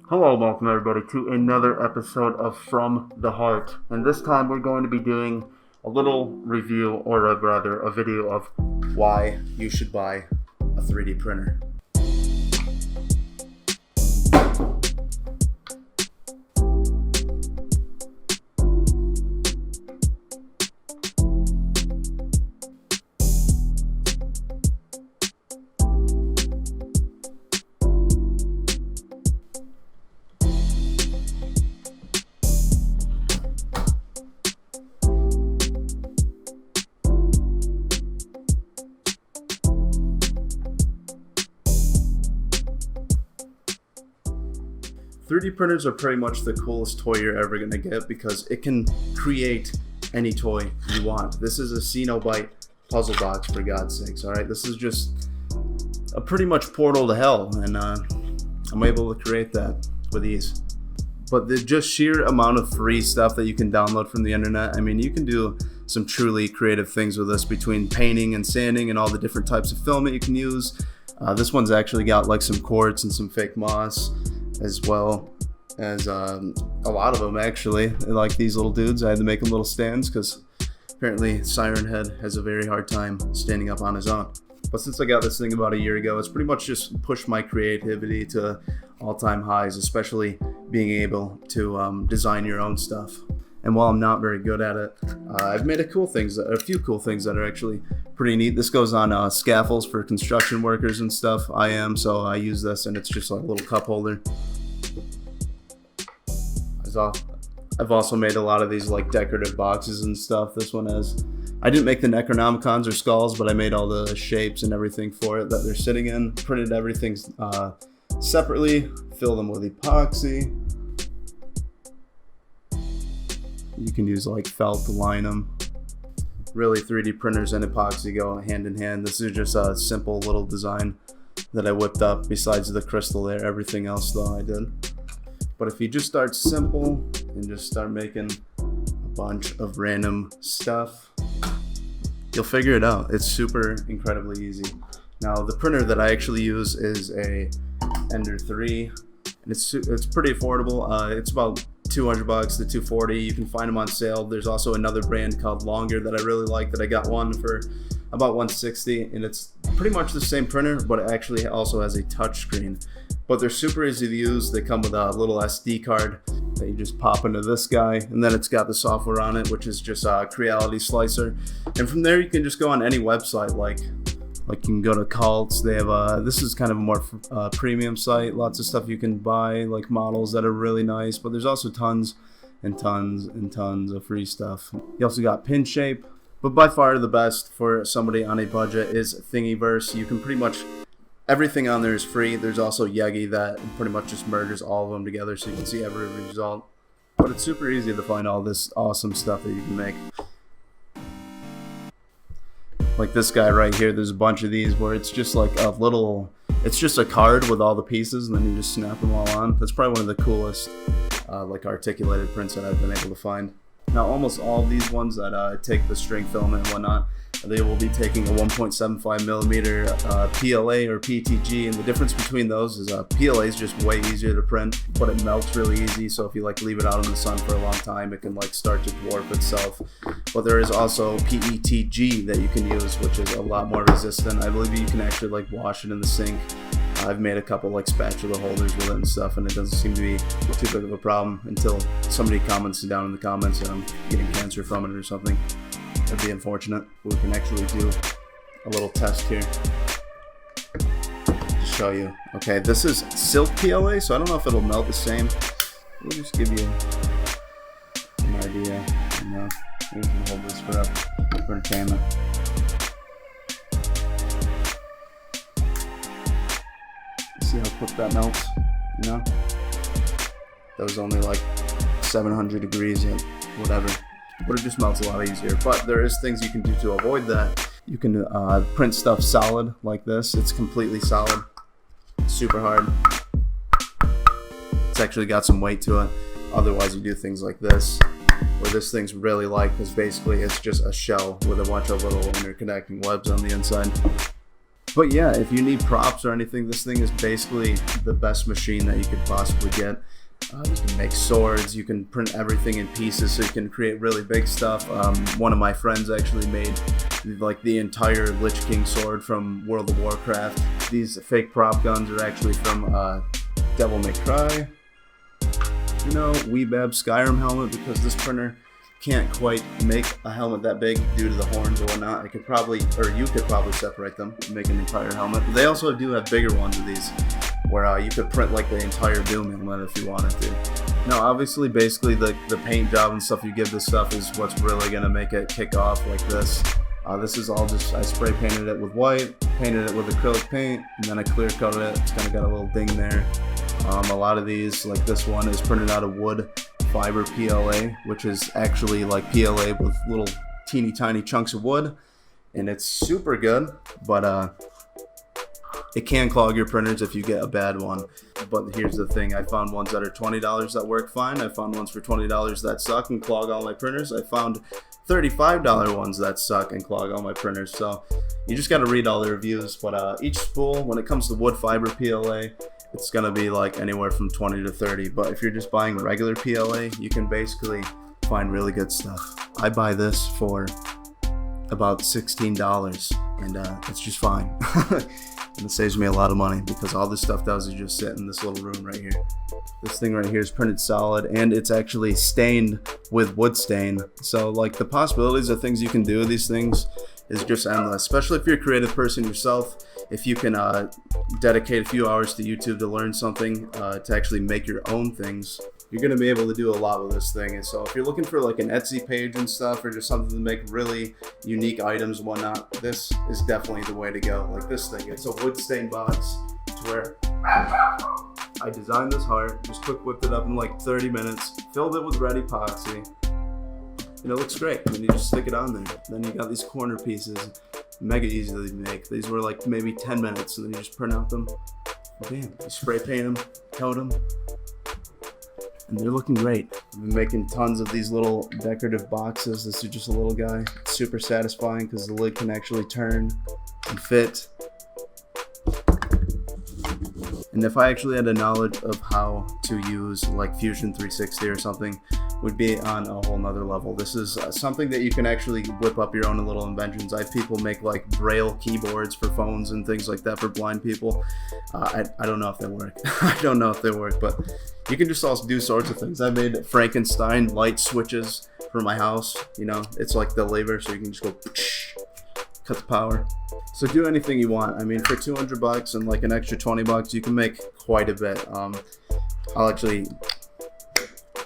Hello, welcome everybody to another episode of From the Heart. And this time we're going to be doing a little review, or rather a video of why you should buy a 3D printer. 3D printers are pretty much the coolest toy you're ever going to get because it can create any toy you want. This is a Cenobite puzzle box, for God's sakes, alright? This is just a pretty much portal to hell, and I'm able to create that with ease. But the just sheer amount of free stuff that you can download from the internet, I mean, you can do some truly creative things with this, between painting and sanding and all the different types of filament you can use. This one's actually got like some quartz and some fake moss, as well as a lot of them actually. Like these little dudes, I had to make them little stands because apparently Siren Head has a very hard time standing up on his own. But since I got this thing about a year ago, it's pretty much just pushed my creativity to all-time highs, especially being able to design your own stuff. And while I'm not very good at it, I've made a few cool things that are actually pretty neat. This goes on scaffolds for construction workers and stuff. So I use this, and it's just like a little cup holder. I've also made a lot of these like decorative boxes and stuff. This one I didn't make the Necronomicons or skulls, but I made all the shapes and everything for it that they're sitting in. Printed everything separately, fill them with epoxy. You can use like felt to line them. Really, 3D printers and epoxy go hand in hand. This is just a simple little design that I whipped up besides the crystal there. Everything else though I did. But if you just start simple and just start making a bunch of random stuff, you'll figure it out. It's super incredibly easy. Now the printer that I actually use is a Ender 3, and it's pretty affordable. It's about $200 to $240. You can find them on sale. There's also another brand called Longer that I really like, that I got one for about $160, and it's pretty much the same printer, but it actually also has a touch screen. But they're super easy to use. They come with a little SD card that you just pop into this guy, and then it's got the software on it, which is just a Creality Slicer. And from there you can just go on any website, like you can go to Cults. They have this is kind of a more premium site. Lots of stuff you can buy, like models that are really nice, but there's also tons and tons and tons of free stuff. You also got Pinshape, but by far the best for somebody on a budget is Thingiverse. You can pretty much, everything on there is free. There's also Yegi that pretty much just merges all of them together so you can see every result. But it's super easy to find all this awesome stuff that you can make. Like this guy right here, there's a bunch of these where it's just like it's just a card with all the pieces, and then you just snap them all on. That's probably one of the coolest like articulated prints that I've been able to find. Now almost all of these ones that take the string filament and whatnot, they will be taking a 1.75 millimeter PLA or PETG, and the difference between those is PLA is just way easier to print, but it melts really easy. So if you like leave it out in the sun for a long time, it can like start to dwarf itself. But there is also PETG that you can use, which is a lot more resistant. I believe you can actually like wash it in the sink. I've made a couple like spatula holders with it and stuff, and it doesn't seem to be too big of a problem until somebody comments down in the comments that I'm getting cancer from it or something. That'd be unfortunate. We can actually do a little test here to show you. Okay, this is silk PLA, so I don't know if it'll melt the same. We'll just give you an idea. We can hold this for entertainment. See how quick that melts? That was only like 700 degrees at whatever. But it just melts a lot easier. But there is things you can do to avoid that. You can print stuff solid like this. It's completely solid, super hard. It's actually got some weight to it. Otherwise you do things like this, where this thing's really light because basically it's just a shell with a bunch of little interconnecting webs on the inside. But yeah, if you need props or anything, this thing is basically the best machine that you could possibly get. You can make swords, you can print everything in pieces, so you can create really big stuff. One of my friends actually made like the entire Lich King sword from World of Warcraft. These fake prop guns are actually from Devil May Cry. You know, Weebab Skyrim helmet, because this printer can't quite make a helmet that big due to the horns or whatnot. I could probably, or you could probably separate them and make an entire helmet. They also do have bigger ones of these, where you could print like the entire Doom helmet if you wanted to. Now, obviously, basically the paint job and stuff you give this stuff is what's really gonna make it kick off like this. This is all just, I spray painted it with white, painted it with acrylic paint, and then I clear coated it. It's kind of got a little ding there. A lot of these, like this one, is printed out of wood fiber PLA, which is actually like PLA with little teeny tiny chunks of wood, and it's super good, but it can clog your printers if you get a bad one. But here's the thing, I found ones that are $20 that work fine. I found ones for $20 that suck and clog all my printers. I found $35 ones that suck and clog all my printers. So you just got to read all the reviews. But each spool, when it comes to wood fiber PLA, it's gonna be like anywhere from 20 to 30. But if you're just buying regular PLA, you can basically find really good stuff. I buy this for about $16, and it's just fine. And it saves me a lot of money, because all this stuff does is just sit in this little room right here. This thing right here is printed solid, and it's actually stained with wood stain. So like the possibilities of things you can do with these things is just endless, especially if you're a creative person yourself. If you can dedicate a few hours to YouTube to learn something, to actually make your own things, you're going to be able to do a lot with this thing. And so if you're looking for like an Etsy page and stuff, or just something to make really unique items and whatnot, this is definitely the way to go. Like this thing, it's a wood stained box to where I designed this heart, just quick whipped it up in like 30 minutes, filled it with red epoxy, and it looks great. And you just stick it on there. Then you got these corner pieces, mega easy to make. These were like maybe 10 minutes, and then you just print out them. Bam, you spray paint them, coat them, and they're looking great. I've been making tons of these little decorative boxes. This is just a little guy. It's super satisfying because the lid can actually turn and fit. And if I actually had a knowledge of how to use like Fusion 360 or something, would be on a whole nother level. This is something that you can actually whip up your own little inventions. I have people make like Braille keyboards for phones and things like that for blind people. I don't know if they work. I don't know if they work, but you can just also do sorts of things. I made Frankenstein light switches for my house. You know, it's like the lever, so you can just go cut the power. So do anything you want. I mean, for 200 bucks and like an extra 20 bucks, you can make quite a bit. I'll actually,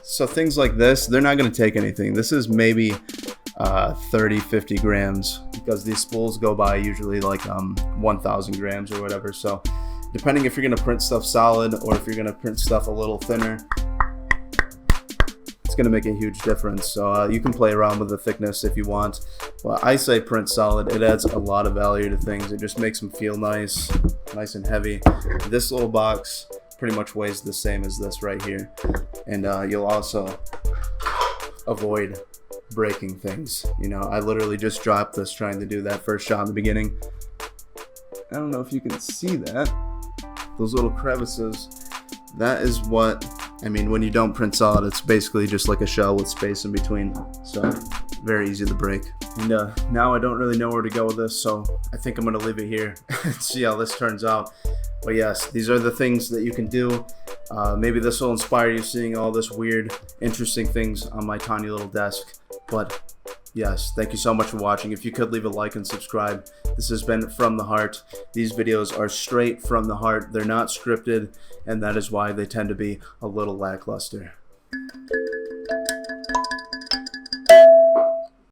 so things like this, they're not going to take anything. This is maybe 30-50 grams, because these spools go by usually like 1,000 grams or whatever. So depending if you're going to print stuff solid or if you're going to print stuff a little thinner, it's going to make a huge difference. So you can play around with the thickness if you want. Well, I say print solid. It adds a lot of value to things. It just makes them feel nice and heavy. This little box pretty much weighs the same as this right here, and you'll also avoid breaking things. You know, I literally just dropped this trying to do that first shot in the beginning. I don't know if you can see that, those little crevices. That is what I mean when you don't print solid. It's basically just like a shell with space in between, so very easy to break. And now I don't really know where to go with this, so I think I'm gonna leave it here and see how this turns out. But yes, these are the things that you can do. Maybe this will inspire you, seeing all this weird, interesting things on my tiny little desk. But yes, thank you so much for watching. If you could leave a like and subscribe. This has been From the Heart. These videos are straight from the heart. They're not scripted, and that is why they tend to be a little lackluster.